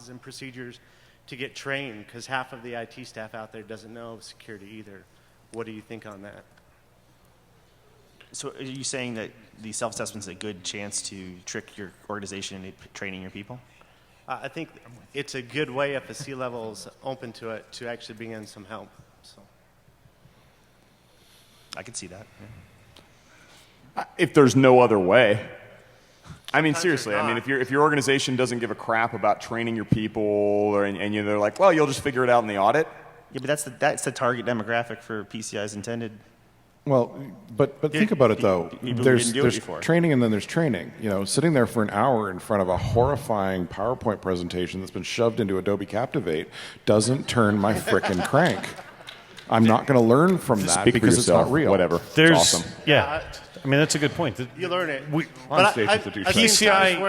policies and procedures to get trained, because half of the IT staff out there doesn't know security either. What do you think on that? So are you saying that the self-assessment is a good chance to trick your organization into training your people? I think it's a good way, if a C-level is open to it, to actually bring in some help. So. I could see that. Yeah. If there's no other way. I mean, seriously, I mean, if your organization doesn't give a crap about training your people, and they're like, well, you'll just figure it out in the audit. Yeah, but that's the target demographic for PCI's intended. Well, but think about it though. There's training and then there's training. You know, sitting there for an hour in front of a horrifying PowerPoint presentation that's been shoved into Adobe Captivate doesn't turn my frickin' crank. I'm not going to learn from that because it's not real. Whatever. There's awesome. Yeah. I mean, that's a good point. You learn it. I've seen PCI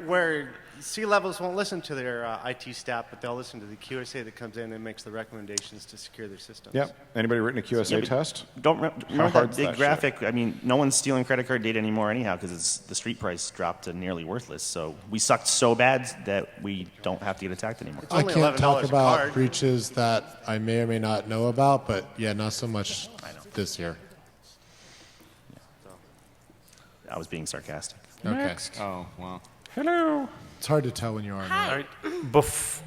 where C-levels won't listen to their IT staff, but they'll listen to the QSA that comes in and makes the recommendations to secure their systems. Yep. Anybody written a QSA test? Don't remember that big that graphic. I mean, no one's stealing credit card data anymore anyhow because the street price dropped to nearly worthless. So we sucked so bad that we don't have to get attacked anymore. I can't talk about breaches that I may or may not know about, but yeah, not so much this year. I was being sarcastic. Okay. Next. Oh, wow. Hello. It's hard to tell when you are. Hi. All right.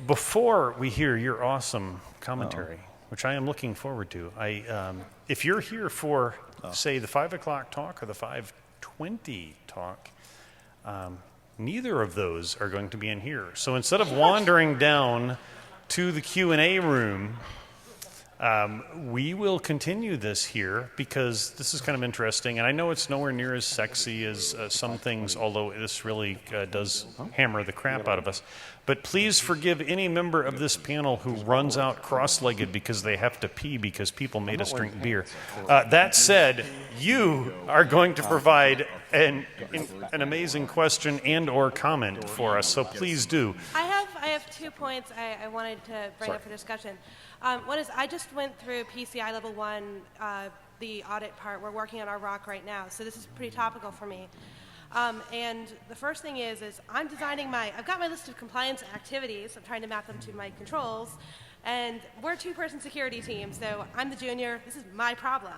Before we hear your awesome commentary, which I am looking forward to, if you're here for, say, the 5 o'clock talk or the 5:20 talk, neither of those are going to be in here. So instead of wandering down to the Q&A room, we will continue this here because this is kind of interesting. And I know it's nowhere near as sexy as some things, although this really does hammer the crap out of us. But please forgive any member of this panel who runs out cross-legged because they have to pee because people made us drink beer. That said, you are going to provide an amazing question and or comment for us, so please do. I have 2 points I wanted to bring up for discussion. One is I just went through PCI Level 1, the audit part. We're working on our ROC right now, so this is pretty topical for me. And the first thing is I'm designing I've got my list of compliance activities. I'm trying to map them to my controls. And we're a 2-person security team, so I'm the junior. This is my problem.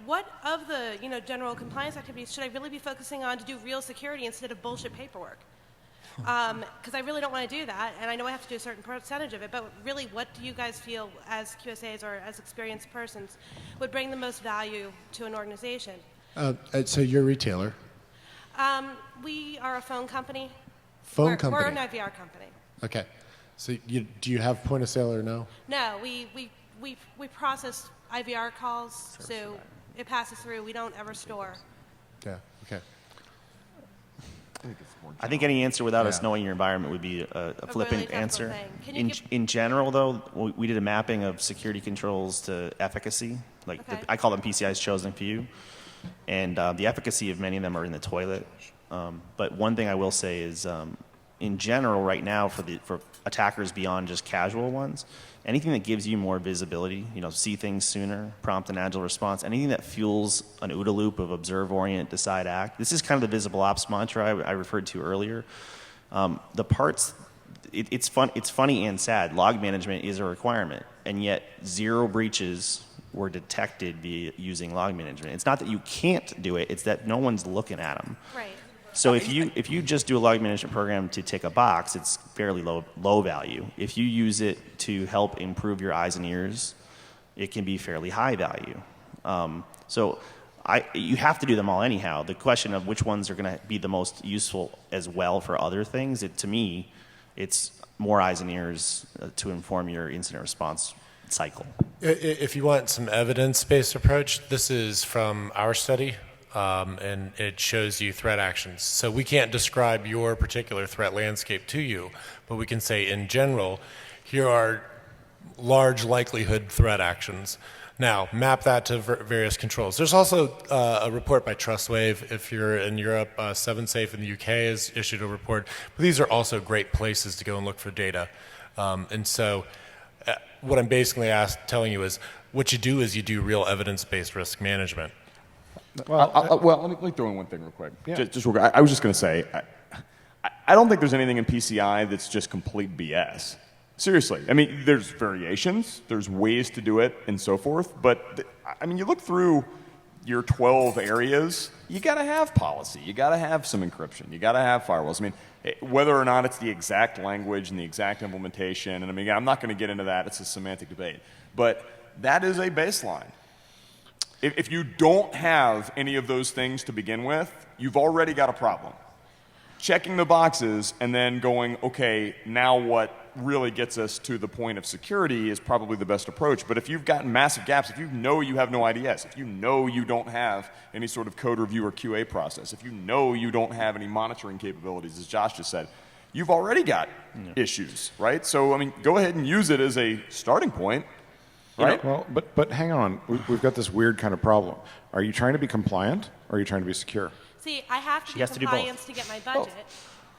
What of the general compliance activities should I really be focusing on to do real security instead of bullshit paperwork? Because I really don't want to do that, and I know I have to do a certain percentage of it, but really, what do you guys feel as QSAs or as experienced persons would bring the most value to an organization? So you're a retailer? We are a phone company. Phone company? We're an IVR company. Okay. So do you have point of sale or no? No, we process IVR calls, so it passes through. We don't ever store. Yeah, okay. I think any answer without us knowing your environment would be a flippant really answer. thing. In general, though, we did a mapping of security controls to efficacy. I call them PCI's chosen few. And the efficacy of many of them are in the toilet. But one thing I will say is, in general, right now, for attackers beyond just casual ones, anything that gives you more visibility, see things sooner, prompt and agile response, anything that fuels an OODA loop of observe, orient, decide, act. This is kind of the visible ops mantra I referred to earlier. The parts, it's funny and sad. Log management is a requirement, and yet 0 breaches were detected via using log management. It's not that you can't do it; it's that no one's looking at them. Right. So if you just do a log management program to tick a box, it's fairly low value. If you use it to help improve your eyes and ears, it can be fairly high value. So you have to do them all anyhow. The question of which ones are going to be the most useful as well for other things, to me, it's more eyes and ears to inform your incident response cycle. If you want some evidence-based approach, this is from our study. And it shows you threat actions. So we can't describe your particular threat landscape to you, but we can say in general, here are large likelihood threat actions. Now, map that to various controls. There's also a report by TrustWave. If you're in Europe, 7safe in the UK has issued a report. But these are also great places to go and look for data. And so what I'm basically telling you is what you do is you do real evidence-based risk management. Well, let me throw in one thing real quick. Yeah. Just real quick. I was just going to say, I don't think there's anything in PCI that's just complete BS. Seriously. I mean, there's variations, there's ways to do it, and so forth. But, I mean, you look through your 12 areas, you got to have policy. You got to have some encryption. You got to have firewalls. I mean, whether or not it's the exact language and the exact implementation, and I mean, again, I'm not going to get into that. It's a semantic debate. But that is a baseline. If you don't have any of those things to begin with, you've already got a problem. Checking the boxes and then going, okay, now what really gets us to the point of security is probably the best approach. But if you've got massive gaps, if you know you have no IDS, if you know you don't have any sort of code review or QA process, if you know you don't have any monitoring capabilities, as Josh just said, you've already got issues, right? So, I mean, go ahead and use it as a starting point, right? Well, but hang on. We've got this weird kind of problem. Are you trying to be compliant or are you trying to be secure? See, I have to do compliance to get my budget.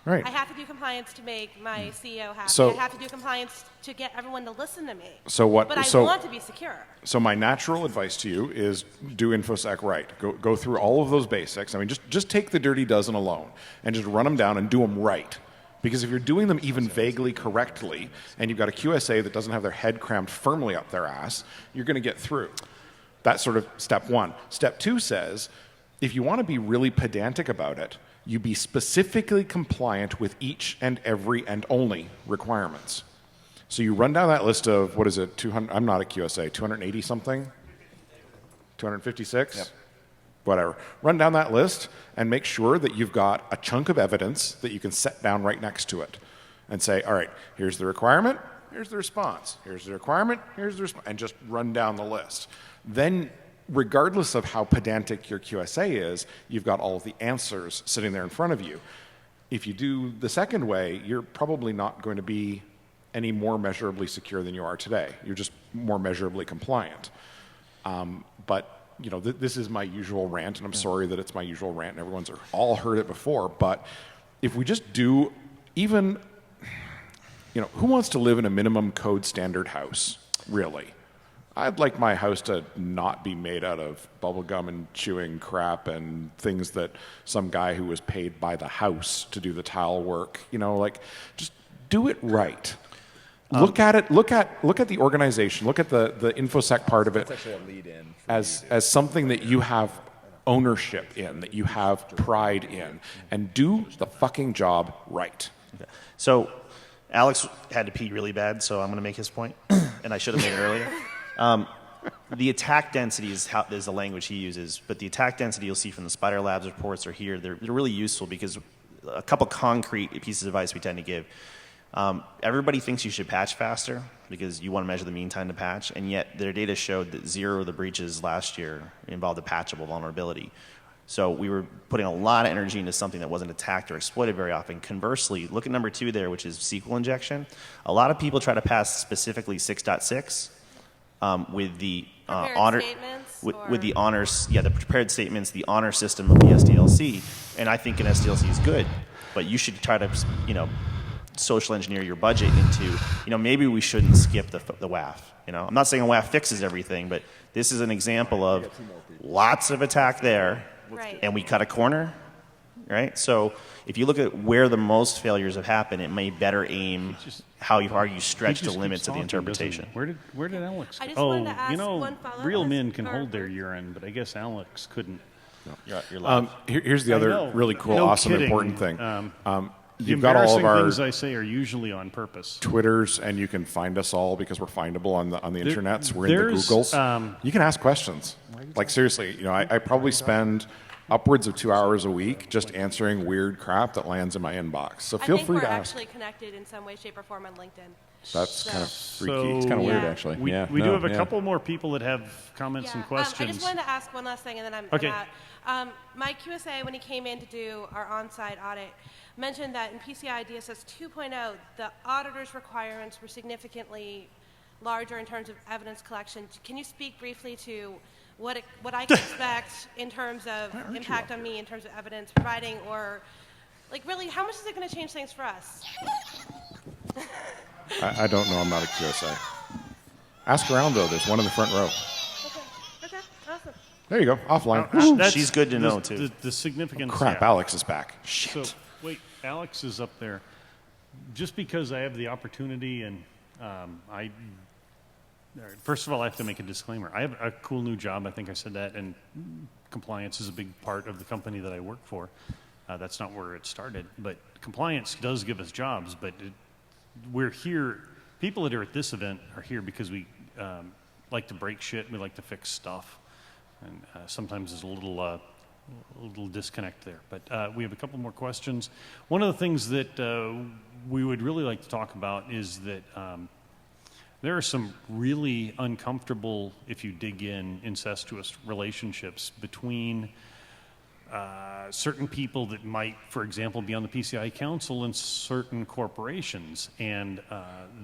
Right. I have to do compliance to make my CEO happy. So- I have to do compliance to get everyone to listen to me. So what? But I so, want to be secure. So my natural advice to you is do InfoSec right. Go through all of those basics. I mean, just take the dirty dozen alone and just run them down and do them right. Because if you're doing them even vaguely correctly, and you've got a QSA that doesn't have their head crammed firmly up their ass, you're going to get through. That's sort of step one. Step two says, if you want to be really pedantic about it, you be specifically compliant with each and every and only requirements. So you run down that list of, what is it, 200, I'm not a QSA, 280 something? 256? Yep. Whatever. Run down that list and make sure that you've got a chunk of evidence that you can set down right next to it and say, all right, here's the requirement, here's the response, here's the requirement, here's the response, and just run down the list. Then, regardless of how pedantic your QSA is, you've got all of the answers sitting there in front of you. If you do the second way, you're probably not going to be any more measurably secure than you are today. You're just more measurably compliant. But you know, this is my usual rant, and I'm sorry that it's my usual rant, and everyone's all heard it before, but if we just do even, you know, who wants to live in a minimum code standard house, really? I'd like my house to not be made out of bubblegum and chewing crap and things that some guy who was paid by the house to do the tile work, you know, like, just do it right. Look at it. Look at the organization. Look at the InfoSec part of it. That's actually a lead-in as something that you have ownership in, that you have pride in, and do the fucking job right. Okay. So Alex had to pee really bad, so I'm going to make his point, and I should have made it earlier. The attack density is the language he uses, but the attack density you'll see from the Spider Labs reports are here. They're really useful because a couple concrete pieces of advice we tend to give. Everybody thinks you should patch faster because you want to measure the mean time to patch, and yet their data showed that 0 of the breaches last year involved a patchable vulnerability. So we were putting a lot of energy into something that wasn't attacked or exploited very often. Conversely, look at number 2 there, which is SQL injection. A lot of people try to pass specifically 6.6 with the honor with the honors, the prepared statements, the honor system of the SDLC, and I think an SDLC is good, but you should try to, you know, social engineer your budget into, you know, maybe we shouldn't skip the WAF. You know, I'm not saying a WAF fixes everything, but this is an example of lots of attack there, and we cut a corner, right? So if you look at where the most failures have happened, it may better aim how far you stretch the limits of the interpretation. Where did Alex go? You know, real men can hold their urine, but I guess Alex couldn't. No. You're live. Here's the other really cool, awesome, important thing. You've The got all of our things I say are usually on purpose. Twitters, and you can find us all because we're findable on the internets. We're in the Googles. You can ask questions. Like, seriously, you know, I probably spend upwards of 2 hours a week just answering weird crap that lands in my inbox. So feel free to ask. I think we're actually connected in some way, shape, or form on LinkedIn. That's kind of freaky. So, It's kind of weird, actually. We do have a couple more people that have comments and questions. I just wanted to ask one last thing, and then I'm out. My QSA, when he came in to do our on-site audit, mentioned that in PCI DSS 2.0, the auditor's requirements were significantly larger in terms of evidence collection. Can you speak briefly to what I can expect in terms of impact on me, in terms of evidence providing, or like really, how much is it going to change things for us? I don't know. I'm not a QSA. Ask around, though. There's one in the front row. Okay, awesome. There you go. Offline. She's good to know, too. The significance. Crap, Alex is back. Shit. So, wait. Alex is up there, just because I have the opportunity and first of all, I have to make a disclaimer. I have a cool new job. I think I said that, and compliance is a big part of the company that I work for. That's not where it started, but compliance does give us jobs. But we're here. People that are at this event are here because we like to break shit. We like to fix stuff, and sometimes there's a little disconnect there. But we have a couple more questions. One of the things that we would really like to talk about is that there are some really uncomfortable, if you dig in, incestuous relationships between certain people that might, for example, be on the PCI Council and certain corporations. And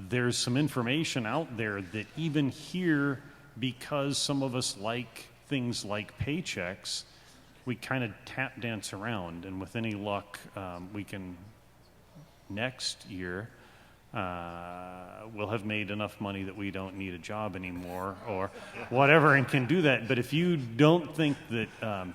there's some information out there that even here, because some of us like things like paychecks, we kind of tap dance around. And with any luck, we can, next year, we'll have made enough money that we don't need a job anymore or whatever and can do that. But if you don't think that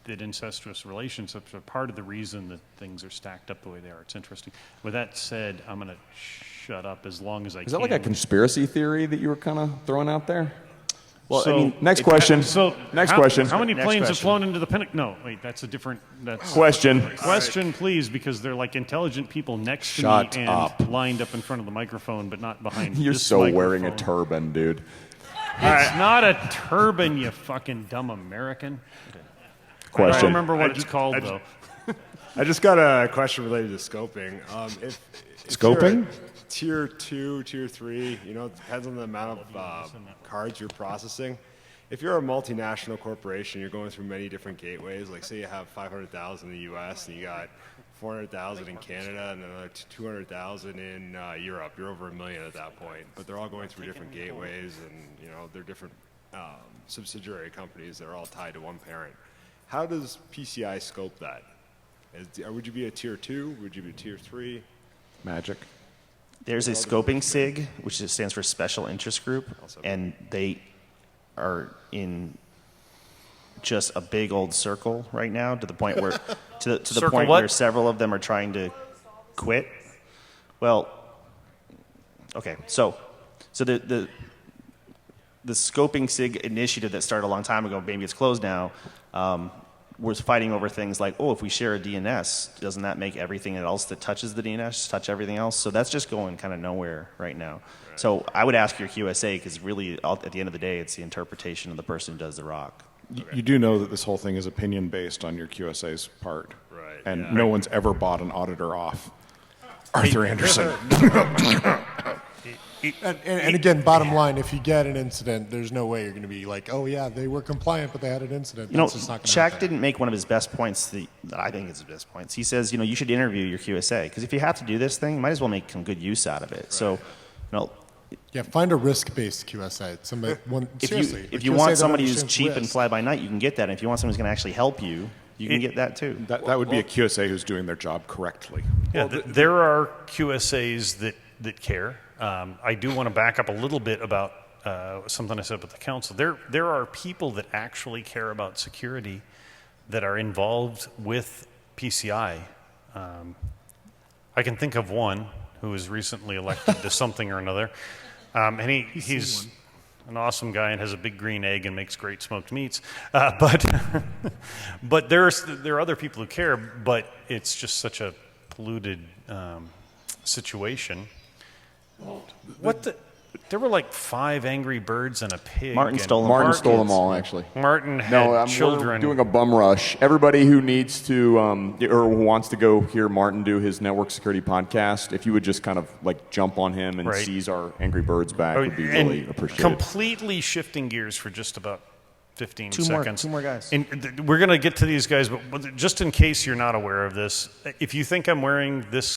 that incestuous relationships are part of the reason that things are stacked up the way they are, it's interesting. With that said, I'm going to shut up as long as I can. Is that like a conspiracy theory that you were kind of throwing out there? Well, So- I mean, next question. Next question. How many Next planes have question. flown into the Pentagon? No, wait, that's a different. That's Question. Question, please, because they're like intelligent people next to Shut me and up. lined up in front of the microphone, but not behind. You're this so wearing a microphone. turban, dude. It's not a turban, you fucking dumb American. I Question. don't remember what it's called though. I just got a question related to scoping. If Scoping? you're at tier 2, tier 3, you know, it depends on the amount of cards you're processing. If you're a multinational corporation, you're going through many different gateways. Like, say you have 500,000 in the U.S. and you got 400,000 in Canada and another 200,000 in Europe. You're over 1 million at that point. But they're all going through different gateways, and you know they're different subsidiary companies that are all tied to one parent. How does PCI scope that? Would you be a tier 2? Would you be a tier 3? Magic. There's a scoping SIG, which stands for Special Interest Group, and they are in just a big old circle right now, to the point where to the Circle point what? where several of them are trying to quit. Well, okay, so the scoping SIG initiative that started a long time ago, maybe it's closed now, was fighting over things like, oh, if we share a DNS, doesn't that make everything else that touches the DNS touch everything else? So that's just going kind of nowhere right now. Right. So I would ask your QSA, because really, at the end of the day, it's the interpretation of the person who does the rock. You do know that this whole thing is opinion based on your QSA's part. Right. And no one's ever bought an auditor off. Arthur Anderson. And again, bottom line, if you get an incident, there's no way you're going to be like, oh yeah, they were compliant, but they had an incident. You know, That's just not going to Shaq happen. didn't make one of his best points that I think is his best points. He says, you know, you should interview your QSA, because if you have to do this thing, you might as well make some good use out of it. Right. So, you know, Yeah, find a risk-based QSA. Somebody, seriously, if a you QSA want that somebody who's understands cheap and risk. fly by night, you can get that. And if you want somebody who's going to actually help you, you can get that too. That would be a QSA who's doing their job correctly. Yeah, there are QSAs that care. I do want to back up a little bit about something I said with the council. There are people that actually care about security that are involved with PCI. I can think of one who was recently elected to something or another, and he's an awesome guy and has a big green egg and makes great smoked meats. But there are other people who care, but it's just such a polluted situation. There were like 5 angry birds and a pig. Martin stole them. Martin stole them all, actually. Martin had No, we're children. doing a bum rush. Everybody who needs to or who wants to go hear Martin do his network security podcast, if you would just kind of like jump on him and Right. seize our Angry Birds back, would be And really appreciated. completely shifting gears for just about 15 seconds. Two more guys. And we're going to get to these guys, but just in case you're not aware of this, if you think I'm wearing this